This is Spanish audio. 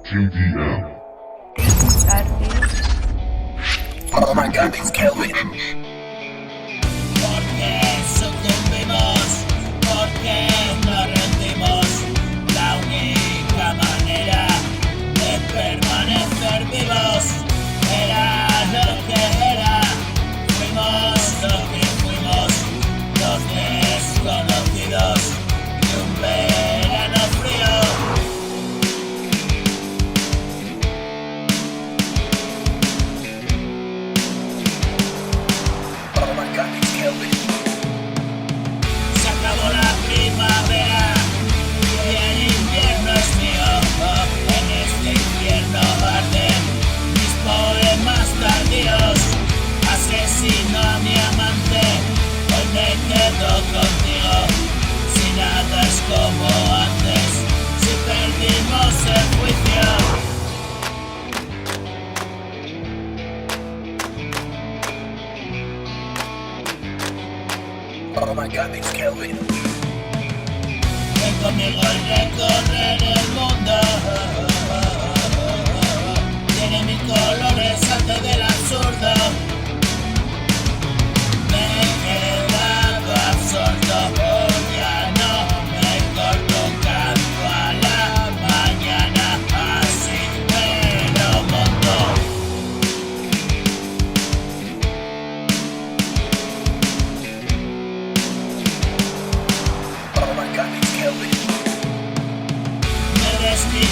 JDM. Oh my god, it's Kelvin. Porque sucumbimos, porque nos rendimos. La única manera de permanecer vivos era lo que era. Fuimos lo que fuimos, los desconocidos de un verano frío. Oh my god, it's Kelvin. Se acabó la primavera y el invierno es mío. En este infierno arden mis poemas tardíos. Asesino a mi amante, hoy me quedo contigo. Si nada es como antes, si perdimos el juicio. Oh my god, it's Kelvin. Ven conmigo y recorrer el mundo. Tiene mil colores antes del absurdo. Me he quedado absorto. Ya no me corto canto a la mañana. Así me lo monto. Oh my god, it's Kelvin. Me vestí